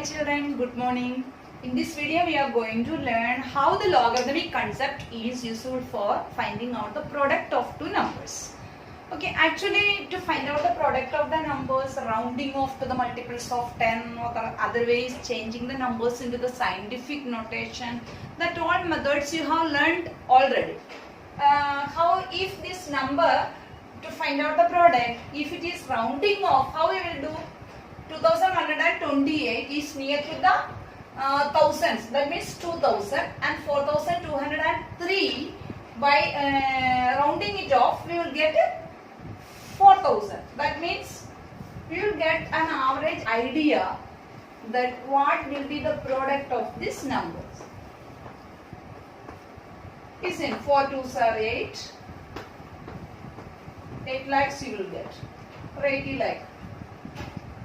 children, good morning. In this video we are going to learn how the logarithmic concept is useful for finding out the product of two numbers. Okay, actually to find out the product of the numbers, rounding off to the multiples of 10 or the other ways, changing the numbers into the scientific notation, that all methods you have learned already. How if this number, to find out the product, if it is rounding off, how we will do? 2128 is near to the thousands, that means 2000, and 4203 by rounding it off we will get 4000. That means we will get an average idea that what will be the product of this numbers. Is in 4 2s are 8 lakhs you will get, or 80 lakh.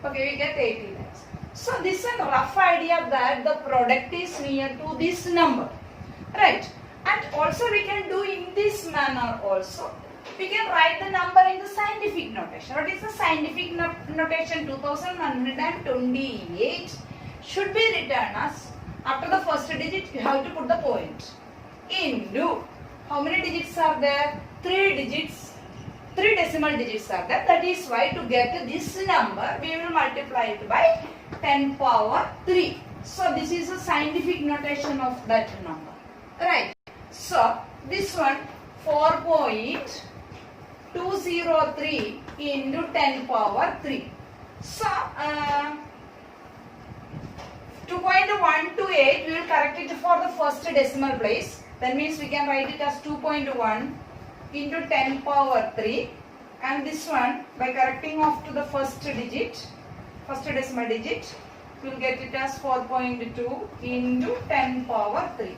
Okay, we get 80 lakhs. So this is a rough idea that the product is near to this number, right? And also we can do in this manner also. We can write the number in the scientific notation. What is the scientific notation? 2128 should be written as, after the first digit you have to put the point, into, how many digits are there? 3 digits. 3 decimal digits are there. That is why to get this number we will multiply it by 10 power 3. So this is a scientific notation of that number, right? So this one 4.203 into 10 power 3. So 2.128 we will correct it for the first decimal place. That means we can write it as 2.1 into 10 power 3, and this one by correcting off to the first digit, first decimal digit, we will get it as 4.2 into 10 power 3.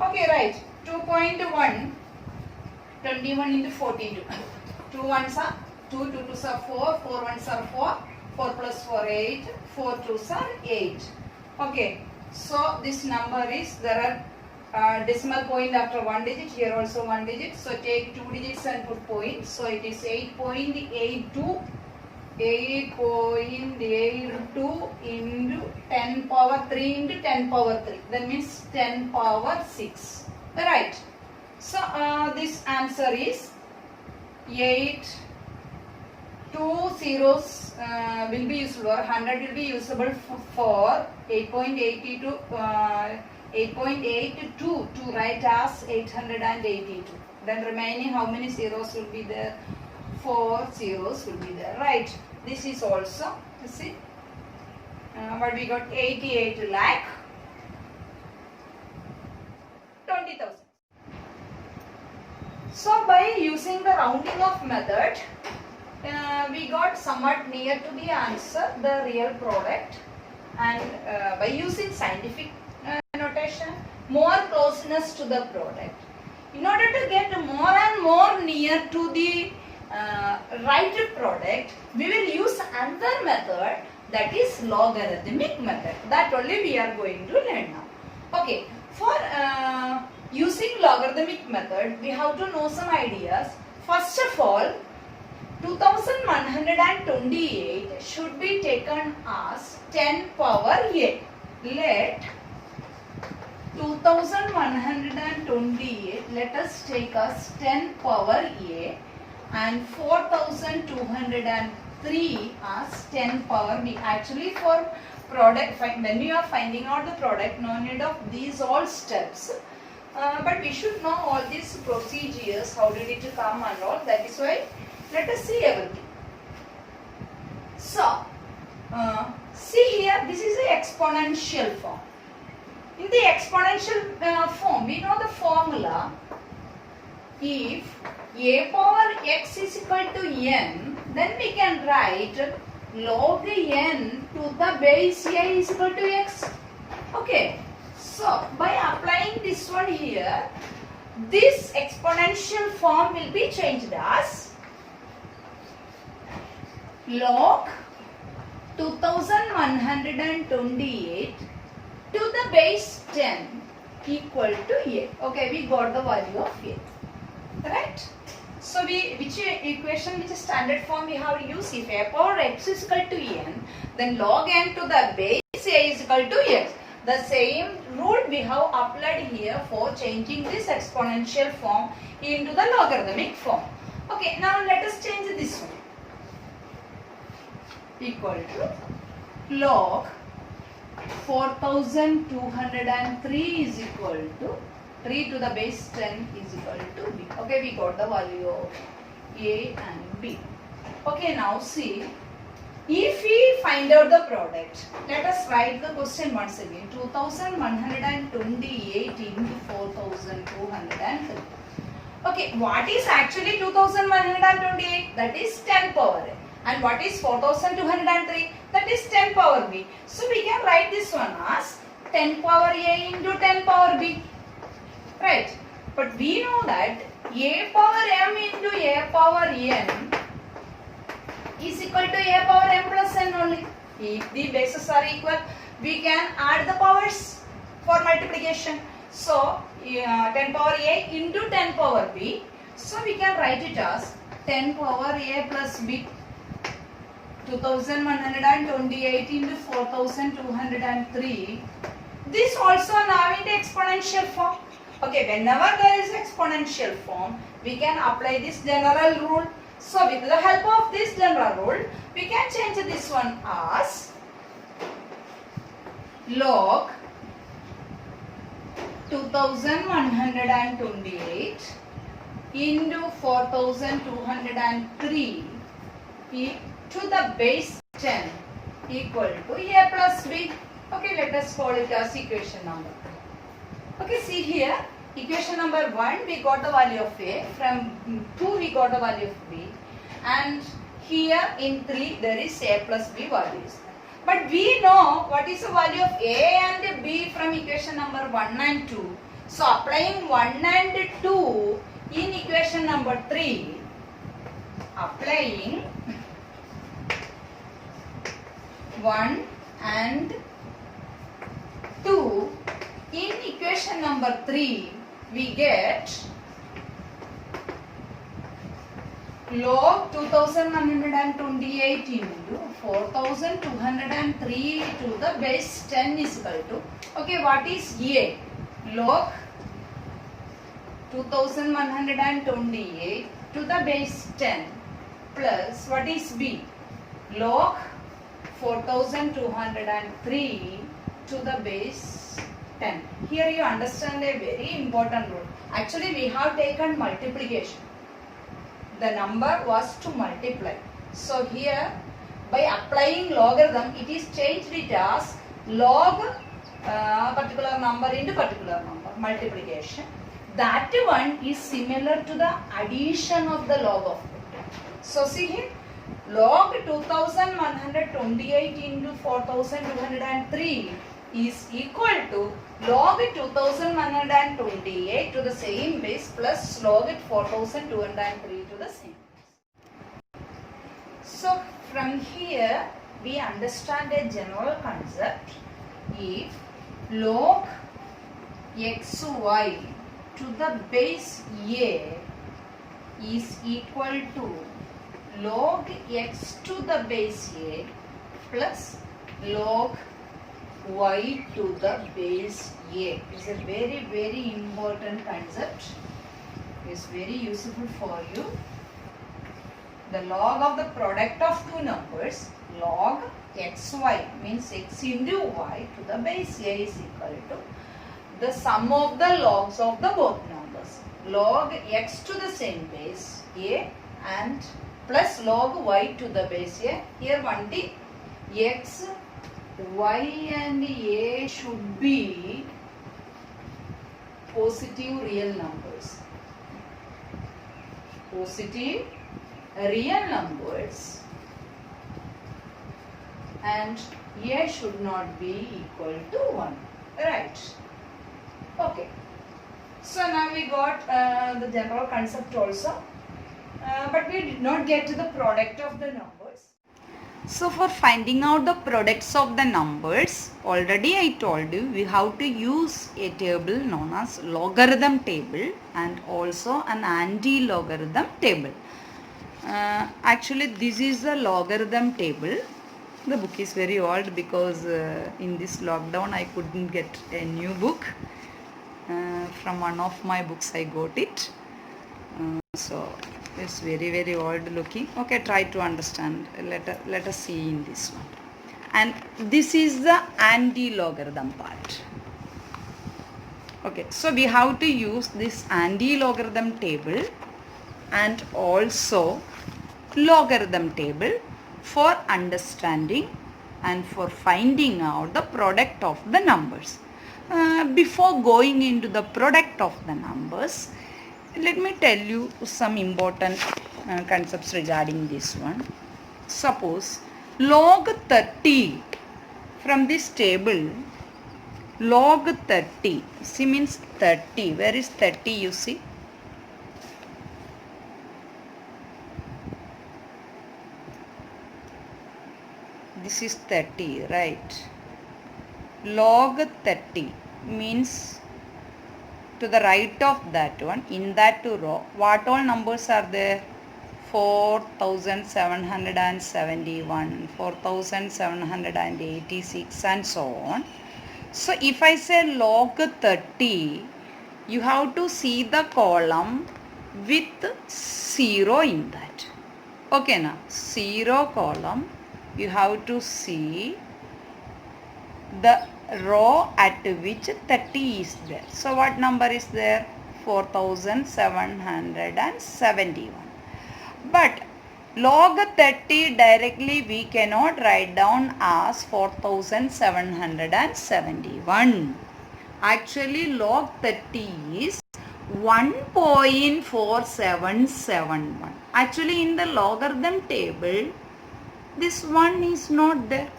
Okay, right. 2.1, 21 into 42. 2 ones are 2, 2 twos are 4, 4 ones are 4, 4 plus 4 8, 4 twos are 8. Okay, so this number is, there are decimal point after one digit, here also one digit, so take 2 digits and put point, so it is 8.82 8.82 into 10 power 3 into 10 power 3, that means 10 power 6, right? So this answer is 8. 2 zeros will be usable, or 100 will be usable for 8.82 8.82 to write as 882. Then remaining how many zeros will be there? 4 zeros will be there, right? This is also, you see, what we got, 88 lakh 20,000. So by using the rounding off method, we got somewhat near to the answer, the real product, and by using scientific notation, more closeness to the product. In order to get more and more near to the right product, we will use another method, that is logarithmic method. That only we are going to learn now. Okay, for using logarithmic method, we have to know some ideas. First of all, 2128 should be taken as 10 power a. Let 2128 let us take as 10 power a, and 4203 as 10 power b. Actually for product, when you are finding out the product, no need of these all steps, but we should know all these procedures, how did it come and all. That is why let us see everything. So see here, this is the exponential form. In the exponential form, we know the formula. If a power x is equal to n, then we can write log n to the base a is equal to x. Okay, so by applying this one here, this exponential form will be changed as log 2128 to the base 10 equal to a. Okay, we got the value of a, right? So which equation, which standard form we have used? If a power x is equal to n, then log n to the base base a is equal to x. The same rule we have applied here for changing this exponential form into the logarithmic form. Okay, now let us change this one. Equal to log 4203 is equal to 3 to the base 10 is equal to b. Okay, we got the value of a and b. Okay, now see, if we find out the product, let us write the question once again. 2128 into 4203. Okay, what is actually 2128? That is 10 power a. And what is 4203? That is 10 power b. So we can write this one as 10 power a into 10 power b. Right? But we know that a power m into a power n is equal to a power m plus n only. If the bases are equal, we can add the powers for multiplication. So 10 power a into 10 power b. So we can write it as 10 power a plus b. 2128 into 4203. This also now in the exponential form. Okay, whenever there is exponential form, we can apply this general rule. So with the help of this general rule, we can change this one as log 2128 into 4203 to the base 10 equal to a plus b. Okay, let us call it as equation number. Okay, see here, equation number 1 we got the value of a, from 2 we got the value of b, and here in 3 there is a plus b values. But we know what is the value of a and b from equation number 1 and 2. So applying 1 and 2 in equation number 3, applying 1 and 2 in equation number 3, we get log 2128 into 4203 to the base 10 is equal to, okay, what is a? Log 2128 to the base 10 plus what is b? Log 4203 to the base 10. Here you understand a very important rule. Actually we have taken multiplication. The number was to multiply. So here by applying logarithm, it is changed it as log particular number into particular number, multiplication. That one is similar to the addition of the log of it. So see here, log 2128 into 4203 is equal to log 2128 to the same base plus log 4203 to the same base. So from here we understand a general concept. If log xy to the base a is equal to log x to the base a plus log y to the base a. Is a very, very important concept. Is very useful for you. The log of the product of two numbers, log xy means x into y to the base a is equal to the sum of the logs of the both numbers. Log x to the same base a and plus log y to the base a. Here one thing, x, y and a should be positive real numbers. Positive real numbers, and a should not be equal to 1. Right. Okay. So now we got the general concept also. But we did not get to the product of the numbers. So for finding out the products of the numbers, already I told you we have to use a table known as logarithm table and also an anti-logarithm table. Actually this is the logarithm table. The book is very old because in this lockdown I couldn't get a new book. From one of my books I got it. So it's very old looking. Okay, try to understand. Let us see in this one. And this is the anti-logarithm part. Okay, so we have to use this anti-logarithm table and also logarithm table for understanding and for finding out the product of the numbers. Before going into the product of the numbers, let me tell you some important concepts regarding this one. Suppose log 30 from this table, log 30, see means 30. Where is 30 you see? This is 30, right? Log 30 means to the right of that one, in that row, what all numbers are there? 4771, 4786 and so on. So if I say log 30, you have to see the column with 0 in that. Okay, now 0 column, you have to see the row at which 30 is there. So what number is there? 4771. But log 30 directly we cannot write down as 4771. Actually log 30 is 1.4771. Actually in the logarithm table this 1 is not there,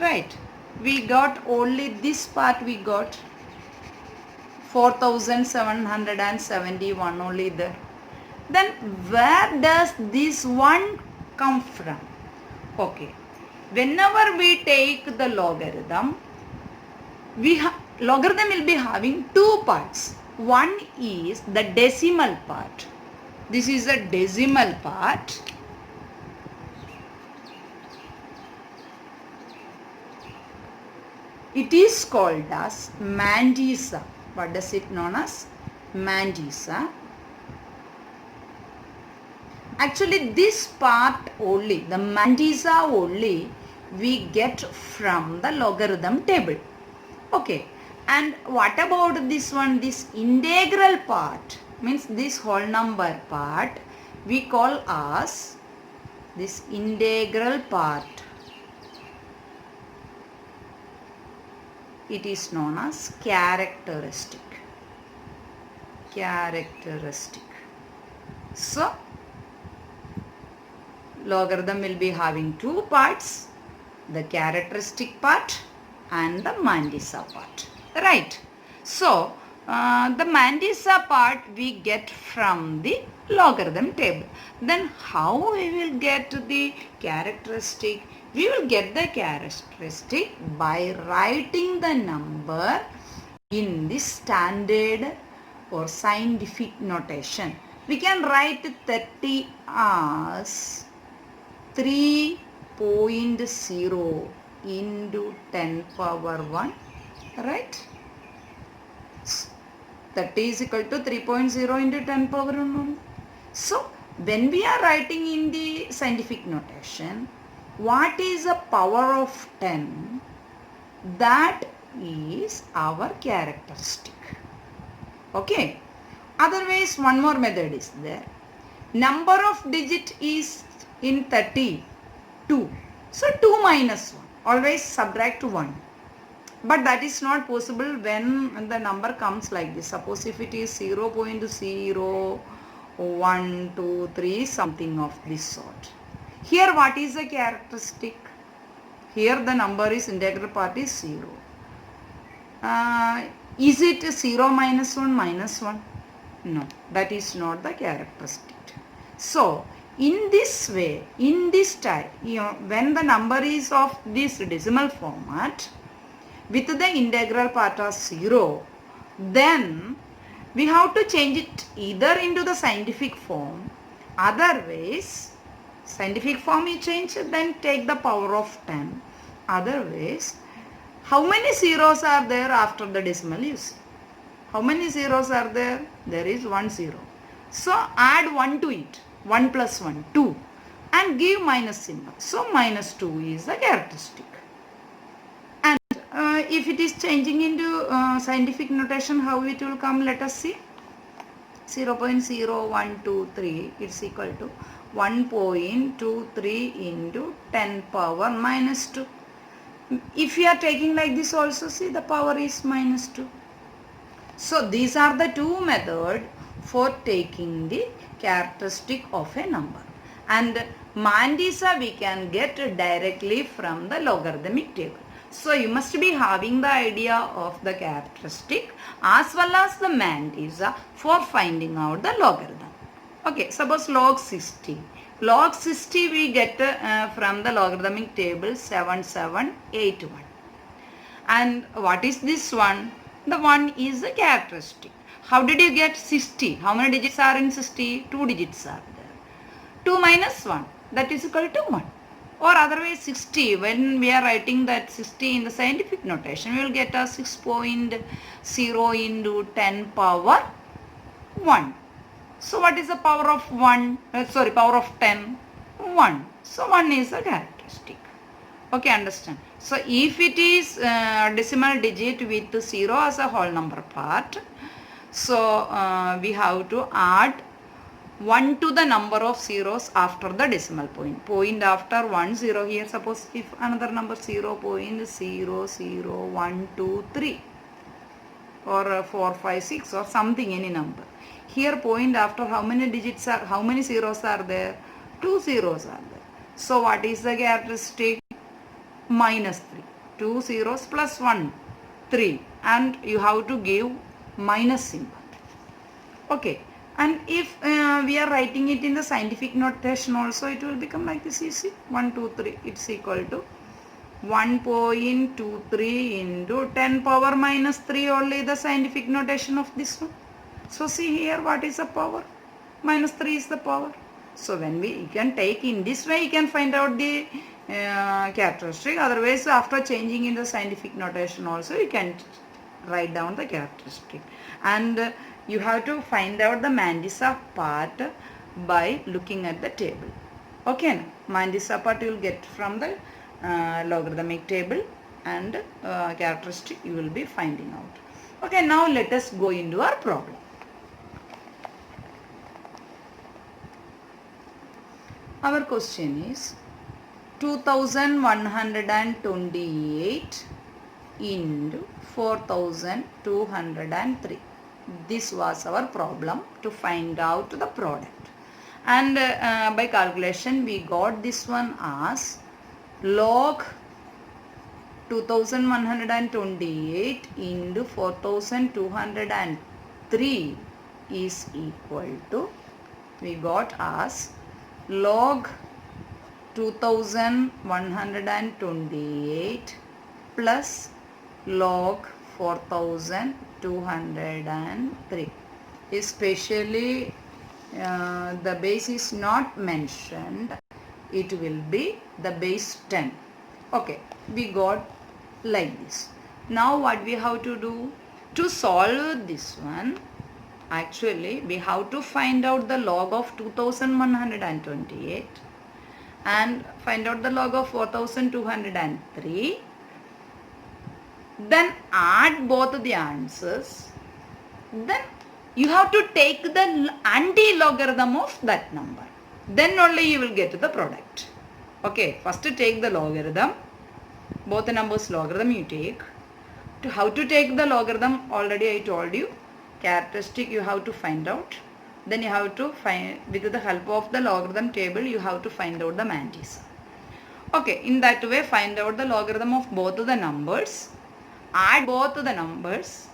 right? We got only this part, we got 4771 only there. Then where does this 1 come from? Okay, whenever we take the logarithm, logarithm will be having two parts. One is the decimal part. This is a decimal part. It is called as mantissa. What does it known as? Mantissa. Actually this part only, the mantissa only we get from the logarithm table. Okay. And what about this one? This integral part, means this whole number part, we call as this integral part. It is known as characteristic. Characteristic. So, logarithm will be having two parts, the characteristic part and the mantissa part. Right. So, the mantissa part we get from the logarithm table. Then how we will get the characteristic? We will get the characteristic by writing the number in the standard or scientific notation. We can write 30 as 3.0 into 10 power 1, right? 30 is equal to 3.0 into 10 power 1. So, when we are writing in the scientific notation, what is the power of 10? That is our characteristic. Okay. Otherwise, one more method is there. Number of digit is in 30, 2. So, 2 minus 1. Always subtract 1. But that is not possible when the number comes like this. Suppose if it is 0.0123, something of this sort. Here what is the characteristic? Here the number is integral part is 0. Is it 0 minus 1 minus 1? No, that is not the characteristic. So, in this way, in this type, when the number is of this decimal format, with the integral part as 0, then we have to change it either into the scientific form, otherwise, scientific form you change, then take the power of 10. Otherwise, how many zeros are there after the decimal, you see? How many zeros are there? There is 1 0. So add 1 to it. 1 plus 1, 2. And give minus symbol. So minus 2 is the characteristic. And if it is changing into scientific notation, how it will come? Let us see. 0.0123 is equal to 1.23 into 10 power minus 2. If you are taking like this also, see the power is minus 2. So these are the two methods for taking the characteristic of a number. And Mandisa we can get directly from the logarithmic table. So you must be having the idea of the characteristic as well as the Mandisa for finding out the logarithm. Okay, suppose log 60. Log 60 we get from the logarithmic table 7781. And what is this one? The one is the characteristic. How did you get 60? How many digits are in 60? 2 digits are there. 2 minus 1, that is equal to 1. Or otherwise 60, when we are writing that 60 in the scientific notation, we will get a 6.0 into 10 power 1. So what is the power of 1? Power of 10? 1. So 1 is the characteristic. Okay, understand. So if it is decimal digit with 0 as a whole number part, so we have to add 1 to the number of zeros after the decimal point. Point after 1 0 here. Suppose if another number 0.00123 or 4 5 6 or something, any number. Here point after how many digits are, how many zeros are there? 2 zeros are there. So what is the characteristic? Minus 3. 2 zeros plus 1, 3. And you have to give minus symbol. Okay. And if we are writing it in the scientific notation also, it will become like this, you see. 1, 2, 3. It's equal to 1.23 into 10 power minus 3, only the scientific notation of this one. So see here, what is the power? Minus 3 is the power. So when we can take in this way, you can find out the characteristic. Otherwise, after changing in the scientific notation also, you can write down the characteristic. And you have to find out the Mandisa part by looking at the table. Okay, Mandisa part you will get from the logarithmic table, and characteristic you will be finding out. Okay, now let us go into our problem. Our question is 2128 into 4203. This was our problem to find out the product. And by calculation we got this one as log 2128 into 4203 is equal to, we got as log 2128 plus log 4203. Especially the base is not mentioned, it will be the base 10. Okay, we got like this. Now what we have to do? To solve this one, actually we have to find out the log of 2128 and find out the log of 4203. Then add both the answers. Then you have to take the anti-logarithm of that number. Then only you will get the product. Okay, first take the logarithm. Both the numbers logarithm you take. How to take the logarithm, already I told you. Characteristic you have to find out. Then you have to find, with the help of the logarithm table, you have to find out the Mandisa. Okay, in that way find out the logarithm of both the numbers. Add both the numbers.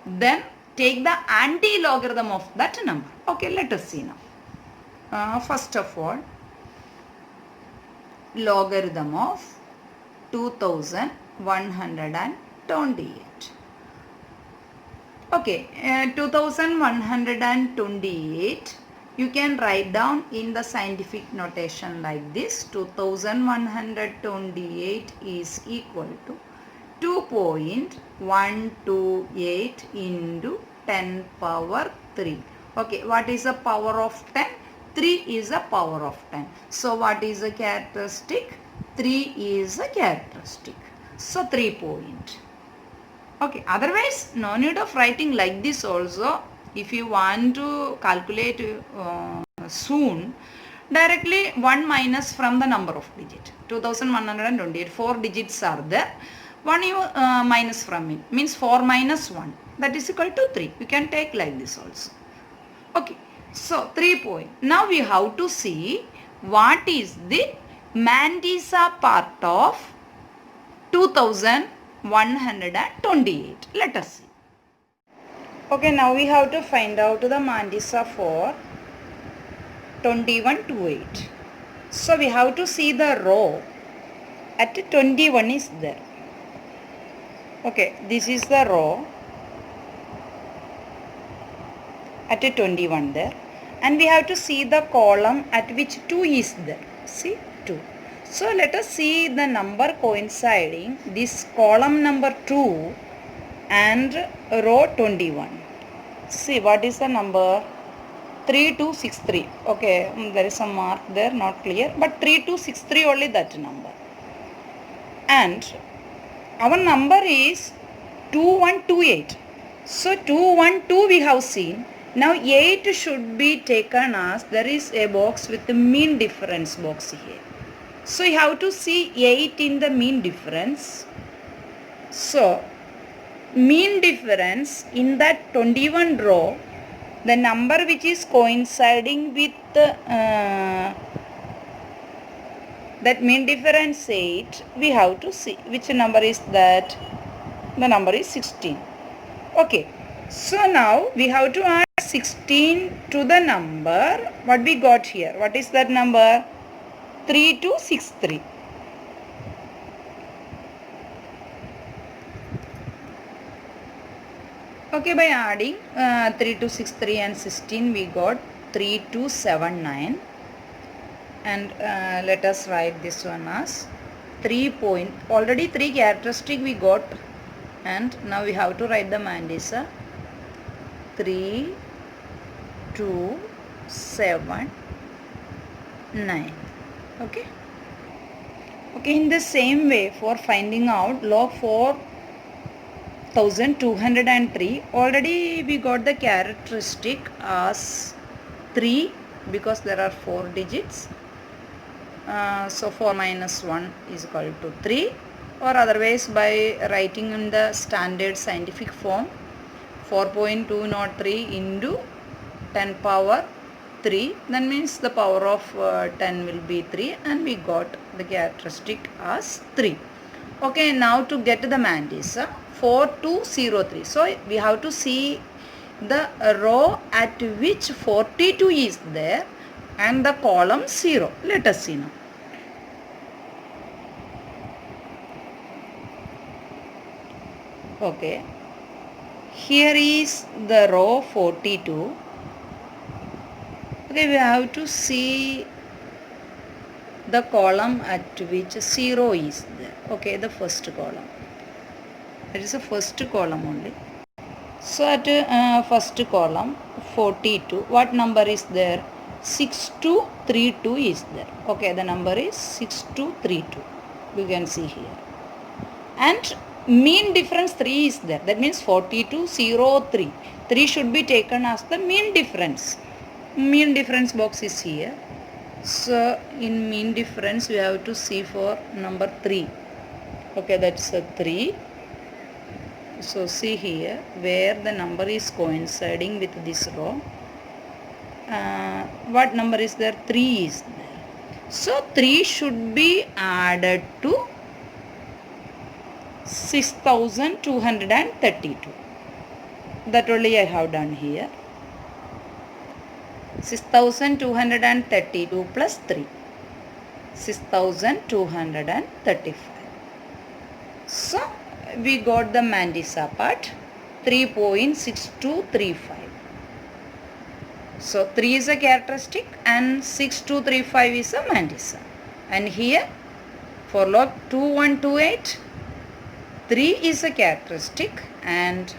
Then take the anti-logarithm of that number. Okay, let us see now. First of all, logarithm of 2128. Okay, 2128 you can write down in the scientific notation like this. 2128 is equal to 2.128 into 10 power 3. Okay, what is the power of 10? 3 is the power of 10. So what is the characteristic? 3 is the characteristic. So 3 point. Okay, otherwise no need of writing like this also. If you want to calculate soon, directly 1 minus from the number of digit. 2128, 4 digits are there. 1 you minus from it, means 4 minus 1, that is equal to 3. You can take like this also. Okay, so 3 point. Now we have to see what is the Mandisa part of 2128. Let us see. Okay, now we have to find out the Mandisa for 2128. So we have to see the row at 21 is there. Okay, this is the row at 21 there, and we have to see the column at which 2 is there. See, 2. So let us see the number coinciding this column number 2 and row 21. See, what is the number? 3263. Okay, there is some mark there, not clear, but 3263 only that number. And our number is 2128. So 212 we have seen. Now 8 should be taken as there is a box with the mean difference box here. So you have to see 8 in the mean difference. So mean difference in that 21 row, the number which is coinciding with that mean difference 8, we have to see which number is that. The number is 16. Okay, so now we have to add 16 to the number what we got here. What is that number? 3263. Okay, by adding 3263 and 16 we got 3279. And let us write this one as 3 point. Already 3 characteristic we got, and now we have to write the Mandisa. 3 2 7 9. Okay. Okay, in the same way for finding out log 4203, already we got the characteristic as 3 because there are 4 digits. So 4 minus 1 is equal to 3, or otherwise by writing in the standard scientific form 4.203 into 10 power 3, that means the power of 10 will be 3, and we got the characteristic as 3. Okay, now to get the Mandisa 4203. So we have to see the row at which 42 is there and the column 0. Let us see now. Okay, here is the row 42. Okay, we have to see the column at which 0 is there. Okay, the first column. That is the first column only. So at first column 42, what number is there? 6232 is there. Okay, the number is 6232. You can see here. And mean difference 3 is there. That means 4203. 3 should be taken as the mean difference. Mean difference box is here. So in mean difference we have to see for number 3. Okay, that's a 3. So see here where the number is coinciding with this row. What number is there? 3 is there. So 3 should be added to 6232. That only I have done here. 6232 plus 3. 6235. So we got the Mandisa part 3.6235. So 3 is a characteristic and 6235 is a mantissa. And here for log 2128, 3 is a characteristic and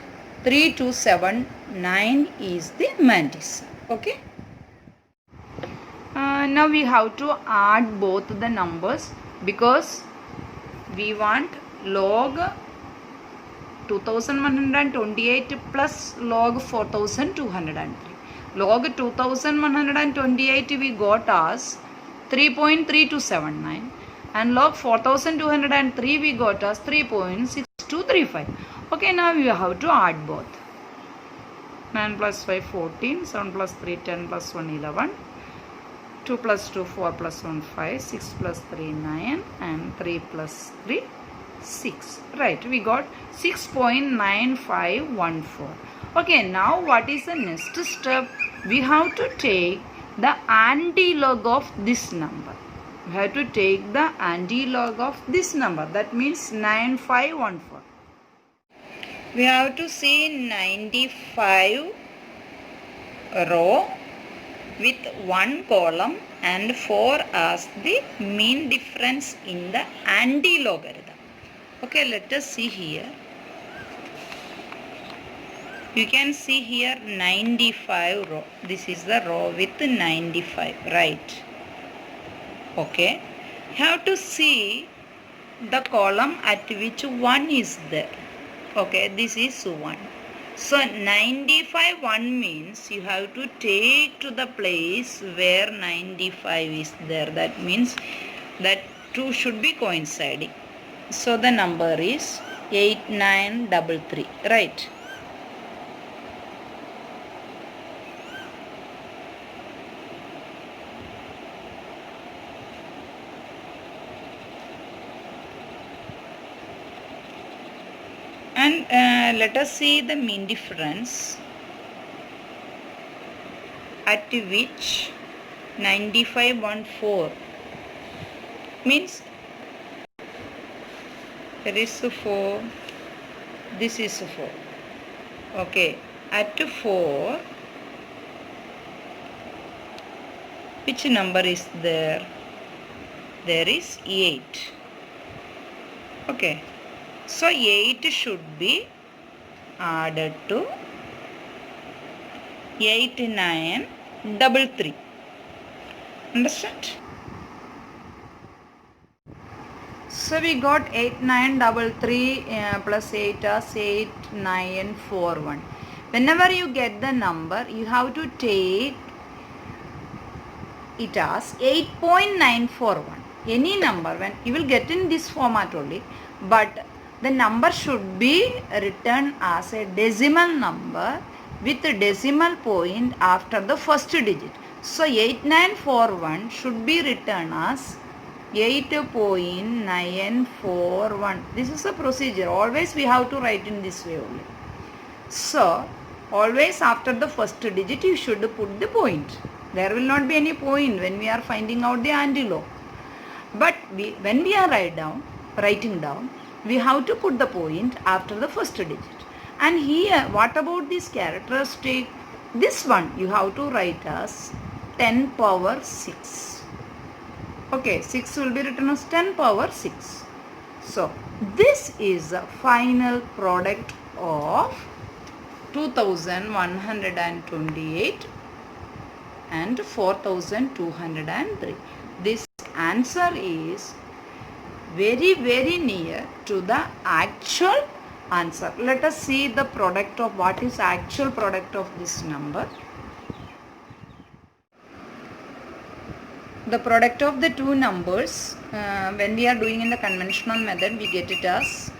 3279 is the mantissa. Okay. Now we have to add both the numbers because we want log 2128 plus log 4203. Log 2128 we got as 3.3279 and log 4203 we got as 3.6235. Okay, now you have to add both. 9 plus 5 14, 7 plus 3 10 plus 1 11, 2 plus 2 4 plus 1 5, 6 plus 3 9 and 3 plus 3 6. Right, we got 6.9514. Okay, now what is the next step? We have to take the anti-log of this number. We have to take the anti-log of this number. That means 9514. We have to see 95 row with 1 column and 4 as the mean difference in the anti-logarithm. Okay, let us see here. You can see here 95 row. This is the row with 95, right? Okay. Have to see the column at which 1 is there. Okay, this is 1. So 95 1 means you have to take to the place where 95 is there. That means that 2 should be coinciding. So the number is 8933, right? And let us see the mean difference at which 9514 means there is 4, this is 4. Okay, at 4, which number is there? There is 8. Okay, so 8 should be added to 8933. Understand? So we got 8933 plus 8 as 8941. Whenever you get the number, you have to take it as 8.941. Any number, when you will get in this format only, but the number should be written as a decimal number with a decimal point after the first digit. So 8941 should be written as 8.941. This is a procedure. Always we have to write in this way only. So always after the first digit you should put the point. There will not be any point when we are finding out the anti-log. But when we are writing down, we have to put the point after the first digit. And here, what about this characteristic? This one you have to write as 10 power 6. Okay, 6 will be written as 10 power 6. So, this is the final product of 2128 and 4203. This answer is very near to the actual answer. Let us see the product of what is actual product of this number. The product of the two numbers, when we are doing in the conventional method, we get it as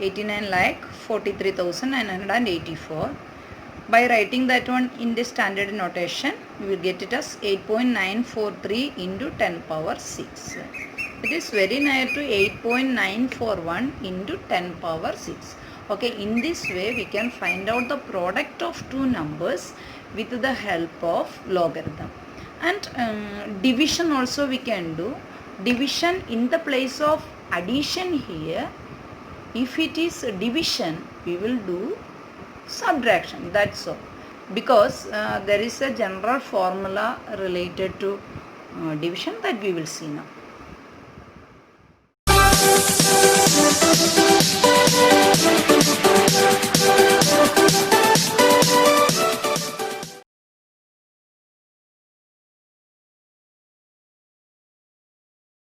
89,43,984. By writing that one in the standard notation, we will get it as 8.943 into 10 power 6. It is very near to 8.941 into 10 power 6. Okay, in this way we can find out the product of two numbers with the help of logarithm. And division also we can do. Division in the place of addition here. If it is division, we will do subtraction. That's all. because there is a general formula related to division that we will see now.